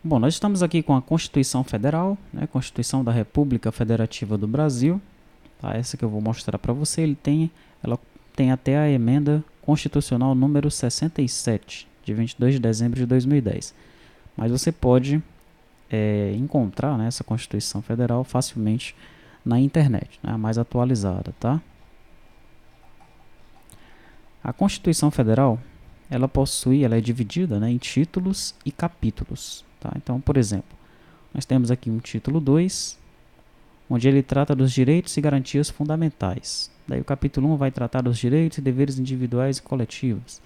Bom, nós estamos aqui com a Constituição Federal, né, Constituição da República Federativa do Brasil. Tá? Essa que eu vou mostrar para você, ela tem até a emenda constitucional número 67, de 22 de dezembro de 2010. Mas você pode encontrar, né, essa Constituição Federal facilmente na internet, né, a mais atualizada, tá? A Constituição Federal, ela é dividida, né, em títulos e capítulos. Tá? Então, por exemplo, nós temos aqui um título 2, onde ele trata dos direitos e garantias fundamentais. Daí o capítulo 1 vai tratar dos direitos e deveres individuais e coletivos,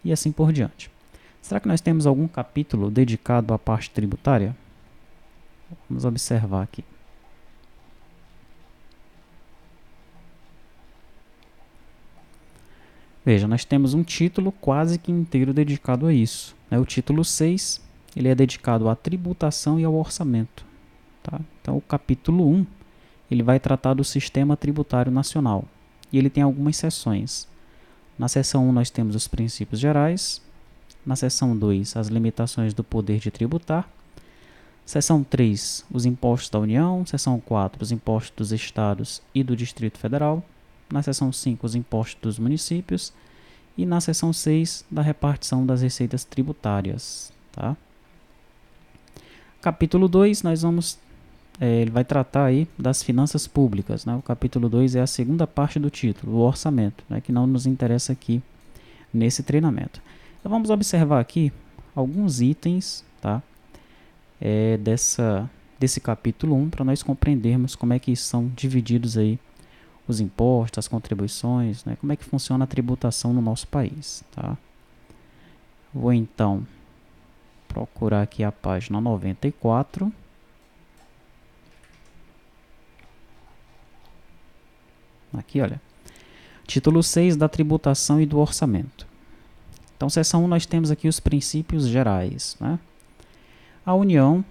e assim por diante. Será que nós temos algum capítulo dedicado à parte tributária? Vamos observar aqui. Veja, nós temos um título quase que inteiro dedicado a isso. O título 6, ele é dedicado à tributação e ao orçamento. Tá? Então, o capítulo 1, ele vai tratar do sistema tributário nacional. E ele tem algumas seções. Na seção 1, nós temos os princípios gerais. Na seção 2, as limitações do poder de tributar. Seção 3, os impostos da União. Seção 4, os impostos dos estados e do Distrito Federal. Na seção 5, os impostos dos municípios. E na seção 6, da repartição das receitas tributárias. Tá? Capítulo 2, ele vai tratar aí das finanças públicas. Né? O capítulo 2 é a segunda parte do título, o orçamento, né? Que não nos interessa aqui nesse treinamento. Então vamos observar aqui alguns itens, tá? Desse capítulo 1, para nós compreendermos como é que são divididos aí os impostos, as contribuições, né? Como é que funciona a tributação no nosso país. Tá? Vou então procurar aqui a página 94. Aqui, olha. Título 6 da tributação e do orçamento. Então, seção 1, nós temos aqui os princípios gerais. Né? A União,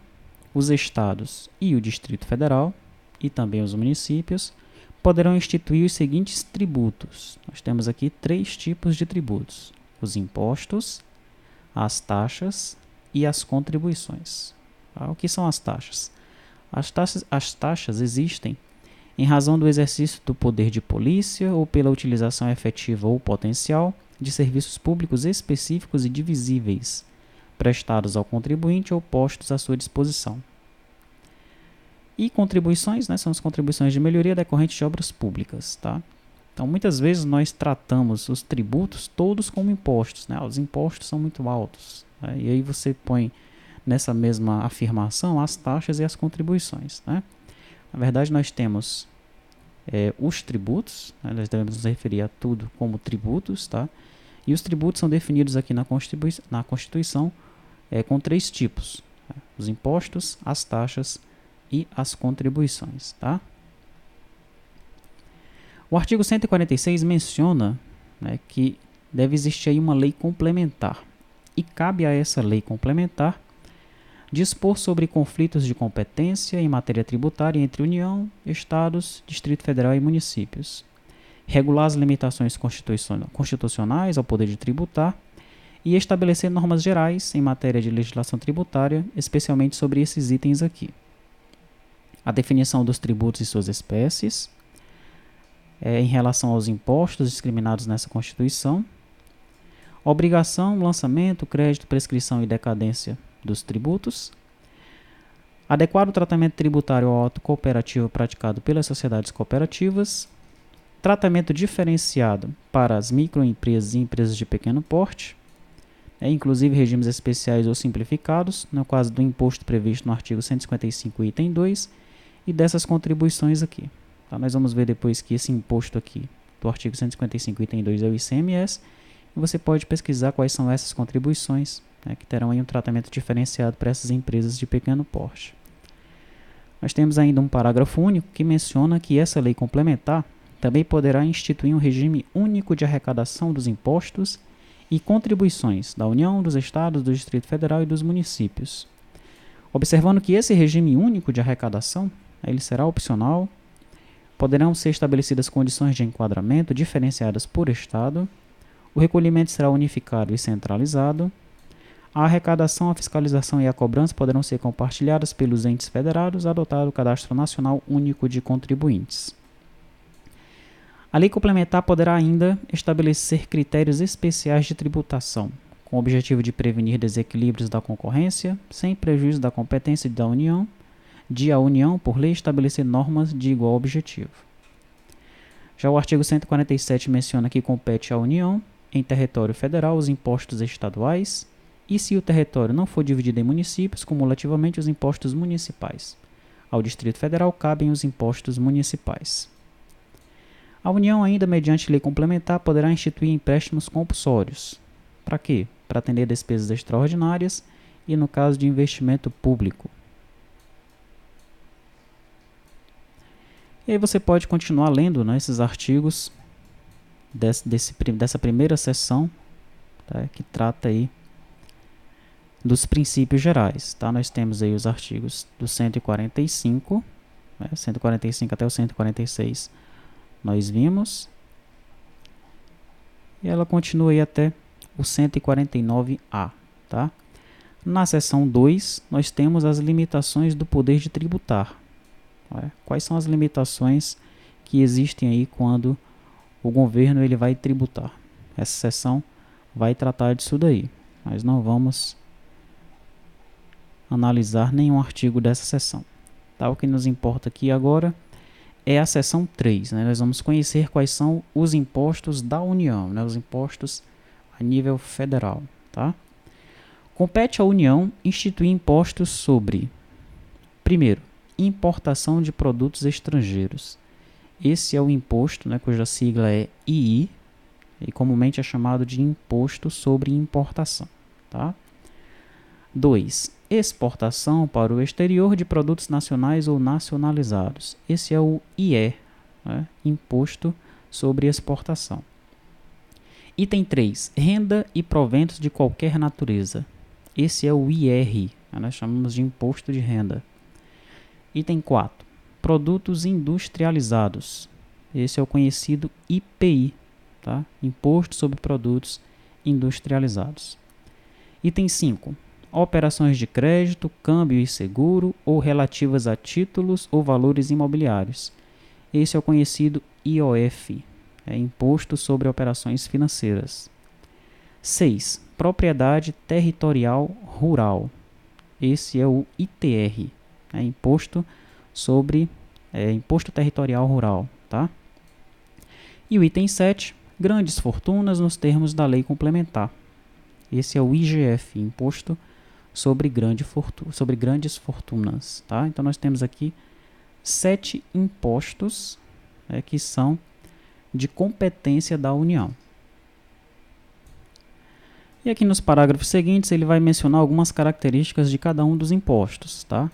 os estados e o Distrito Federal, e também os municípios, poderão instituir os seguintes tributos. Nós temos aqui 3 tipos de tributos: os impostos, as taxas e as contribuições. Tá? O que são as taxas? As taxas existem em razão do exercício do poder de polícia ou pela utilização efetiva ou potencial de serviços públicos específicos e divisíveis prestados ao contribuinte ou postos à sua disposição. E contribuições, né, são as contribuições de melhoria decorrentes de obras públicas. Tá? Então, muitas vezes nós tratamos os tributos todos como impostos. Né? Os impostos são muito altos. Né? E aí você põe nessa mesma afirmação as taxas e as contribuições. Né? Na verdade, nós temos os tributos, né? Nós devemos nos referir a tudo como tributos. Tá? E os tributos são definidos aqui na Constituição com 3 tipos. Né? Os impostos, as taxas e as contribuições. Tá? O artigo 146 menciona, né, que deve existir aí uma lei complementar, e cabe a essa lei complementar dispor sobre conflitos de competência em matéria tributária entre União, Estados, Distrito Federal e municípios, regular as limitações constitucionais ao poder de tributar e estabelecer normas gerais em matéria de legislação tributária, especialmente sobre esses itens aqui: a definição dos tributos e suas espécies, em relação aos impostos discriminados nessa Constituição, obrigação, lançamento, crédito, prescrição e decadência dos tributos, adequar o tratamento tributário ao ato cooperativo praticado pelas sociedades cooperativas, tratamento diferenciado para as microempresas e empresas de pequeno porte, inclusive regimes especiais ou simplificados, no caso do imposto previsto no artigo 155, item 2, e dessas contribuições aqui. Tá? Nós vamos ver depois que esse imposto aqui do artigo 155, item 2 é o ICMS, e você pode pesquisar quais são essas contribuições, né, que terão aí um tratamento diferenciado para essas empresas de pequeno porte. Nós temos ainda um parágrafo único que menciona que essa lei complementar também poderá instituir um regime único de arrecadação dos impostos e contribuições da União, dos Estados, do Distrito Federal e dos municípios. Observando que esse regime único de arrecadação, ele será opcional, poderão ser estabelecidas condições de enquadramento diferenciadas por Estado, o recolhimento será unificado e centralizado, A arrecadação, a fiscalização e a cobrança poderão ser compartilhadas pelos entes federados, adotado o Cadastro Nacional Único de Contribuintes. A lei complementar poderá ainda estabelecer critérios especiais de tributação, com o objetivo de prevenir desequilíbrios da concorrência, sem prejuízo da competência da União, a União, por lei, estabelecer normas de igual objetivo. Já o artigo 147 menciona que compete à União, em território federal, os impostos estaduais, e se o território não for dividido em municípios, cumulativamente os impostos municipais. Ao Distrito Federal cabem os impostos municipais. A União, ainda mediante lei complementar, poderá instituir empréstimos compulsórios. Para quê? Para atender despesas extraordinárias e no caso de investimento público. E aí você pode continuar lendo, né, esses artigos dessa primeira seção, tá, que trata aí dos princípios gerais. Tá? Nós temos aí os artigos do 145, 145 até o 146 nós vimos, e ela continua aí até o 149A. Tá? Na seção 2, nós temos as limitações do poder de tributar. Quais são as limitações que existem aí quando o governo ele vai tributar? Essa seção vai tratar disso daí. Nós não vamos analisar nenhum artigo dessa seção. Tá? O que nos importa aqui agora é a seção 3. Né? Nós vamos conhecer quais são os impostos da União, né? Os impostos a nível federal. Tá? Compete à União instituir impostos sobre, primeiro, importação de produtos estrangeiros. Esse é o imposto, né, cuja sigla é II, e comumente é chamado de Imposto sobre Importação. Tá? 2. Exportação para o exterior de produtos nacionais ou nacionalizados. Esse é o IE, né, Imposto sobre Exportação. Item 3. Renda e proventos de qualquer natureza. Esse é o IR, né, nós chamamos de Imposto de Renda. Item 4. Produtos industrializados. Esse é o conhecido IPI, tá? Imposto sobre Produtos Industrializados. Item 5. Operações de crédito, câmbio e seguro ou relativas a títulos ou valores imobiliários. Esse é o conhecido IOF, Imposto sobre Operações Financeiras. 6. Propriedade Territorial Rural. Esse é o ITR, Imposto sobre Imposto Territorial Rural. Tá? E o item 7. Grandes fortunas nos termos da lei complementar. Esse é o IGF, Imposto sobre grandes fortunas. Tá? Então nós temos aqui 7 impostos que são de competência da União. E aqui nos parágrafos seguintes ele vai mencionar algumas características de cada um dos impostos. Tá?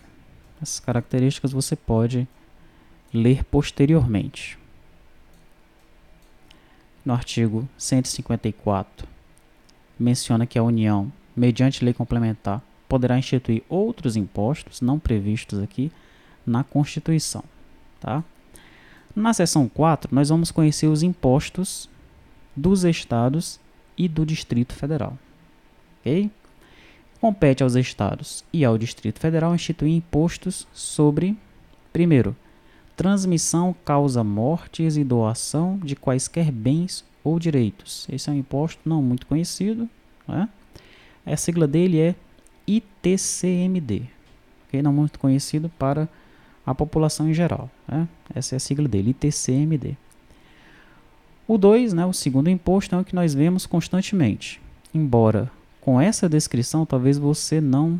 Essas características você pode ler posteriormente. No artigo 154, menciona que a União, mediante lei complementar, poderá instituir outros impostos não previstos aqui na Constituição. Tá? Na seção 4, nós vamos conhecer os impostos dos estados e do Distrito Federal. Okay? Compete aos estados e ao Distrito Federal instituir impostos sobre, primeiro, transmissão, causa mortes e doação de quaisquer bens ou direitos. Esse é um imposto não muito conhecido. Né? A sigla dele é ITCMD. Okay? Não muito conhecido para a população em geral. Né? Essa é a sigla dele, ITCMD. O 2, né, o segundo imposto, é o que nós vemos constantemente. Embora com essa descrição, talvez você não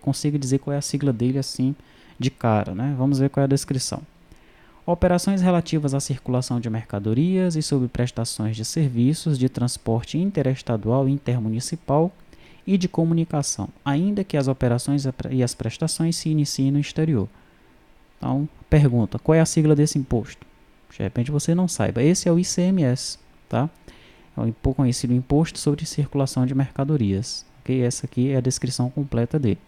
consiga dizer qual é a sigla dele assim de cara. Né? Vamos ver qual é a descrição. Operações relativas à circulação de mercadorias e sobre prestações de serviços de transporte interestadual e intermunicipal e de comunicação, ainda que as operações e as prestações se iniciem no exterior. Então, pergunta, qual é a sigla desse imposto? De repente você não saiba. Esse é o ICMS, tá? É o conhecido Imposto sobre Circulação de Mercadorias. Okay? Essa aqui é a descrição completa dele.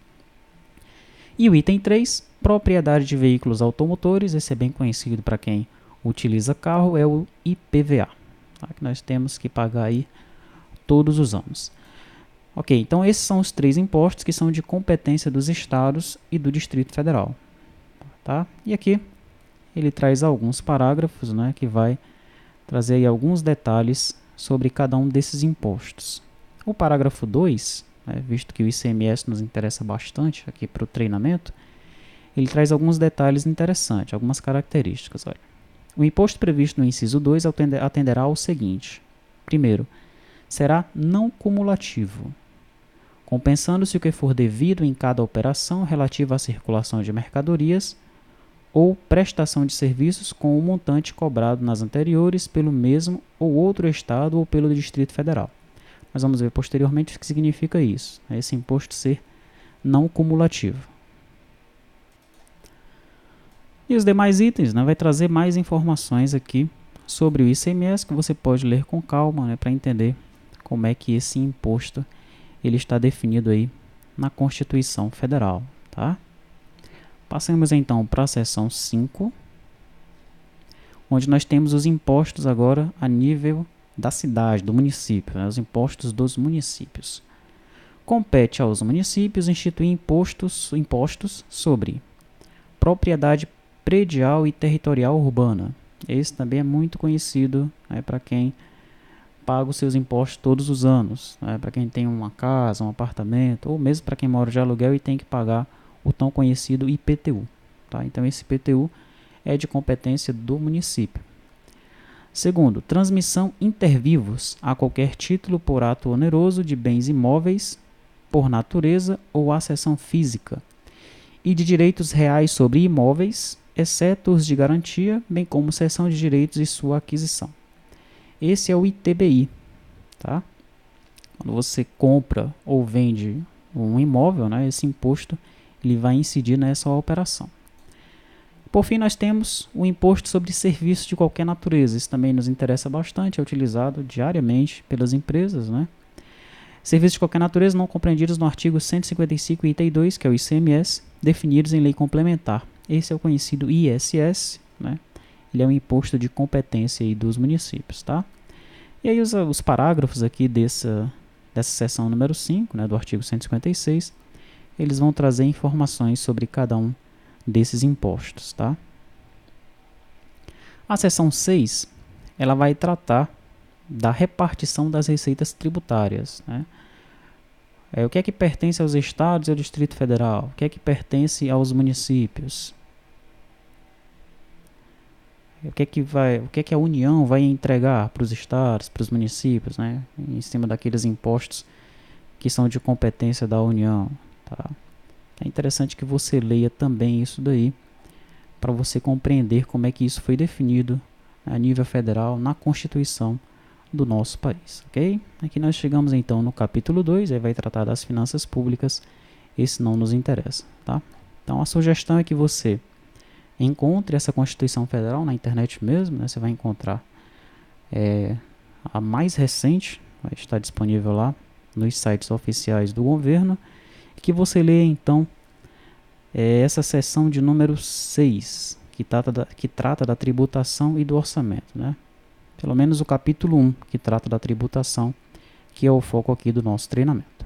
E o item 3, propriedade de veículos automotores, esse é bem conhecido para quem utiliza carro, é o IPVA, tá? Que nós temos que pagar aí todos os anos. Ok, então esses são os 3 impostos que são de competência dos estados e do Distrito Federal. Tá? E aqui ele traz alguns parágrafos, né, que vai trazer aí alguns detalhes sobre cada um desses impostos. O parágrafo 2, né, visto que o ICMS nos interessa bastante aqui para o treinamento, ele traz alguns detalhes interessantes, algumas características. Olha. O imposto previsto no inciso 2 atenderá ao seguinte. Primeiro, será não cumulativo, compensando-se o que for devido em cada operação relativa à circulação de mercadorias ou prestação de serviços com o montante cobrado nas anteriores pelo mesmo ou outro estado ou pelo Distrito Federal. Nós vamos ver posteriormente o que significa isso, esse imposto ser não cumulativo. E os demais itens, né, vai trazer mais informações aqui sobre o ICMS que você pode ler com calma, né, para entender como é que esse imposto ele está definido aí na Constituição Federal, tá? Passemos então para a seção 5, onde nós temos os impostos agora a nível da cidade, do município, né, os impostos dos municípios. Compete aos municípios instituir impostos sobre propriedade predial e territorial urbana. Esse também é muito conhecido, né, para quem paga os seus impostos todos os anos, né, para quem tem uma casa, um apartamento, ou mesmo para quem mora de aluguel e tem que pagar o tão conhecido IPTU. Tá? Então esse IPTU é de competência do município. Segundo, transmissão intervivos a qualquer título por ato oneroso de bens imóveis, por natureza ou acessão física, e de direitos reais sobre imóveis, exceto os de garantia, bem como cessão de direitos e sua aquisição. Esse é o ITBI. Tá? Quando você compra ou vende um imóvel, né, esse imposto ele vai incidir nessa operação. Por fim, nós temos o imposto sobre serviços de qualquer natureza. Isso também nos interessa bastante, é utilizado diariamente pelas empresas, né? Serviços de qualquer natureza não compreendidos no artigo 155, item 2, que é o ICMS, definidos em lei complementar. Esse é o conhecido ISS, né? Ele é um imposto de competência aí dos municípios, tá? E aí os parágrafos aqui dessa seção número 5, né, do artigo 156, eles vão trazer informações sobre cada um desses impostos, tá? A seção 6, ela vai tratar da repartição das receitas tributárias, né? O que é que pertence aos estados e ao Distrito Federal? O que é que pertence aos municípios? O que é que a União vai entregar para os estados, para os municípios, né? Em cima daqueles impostos que são de competência da União, tá? É interessante que você leia também isso daí, para você compreender como é que isso foi definido a nível federal na Constituição do nosso país, ok? Aqui nós chegamos então no capítulo 2, aí vai tratar das finanças públicas, esse não nos interessa, tá? Então a sugestão é que você encontre essa Constituição Federal na internet mesmo, né? Você vai encontrar a mais recente, vai estar disponível lá nos sites oficiais do governo, que você lê então essa seção de número 6, que trata da tributação e do orçamento, né? Pelo menos o capítulo 1, que trata da tributação, que é o foco aqui do nosso treinamento.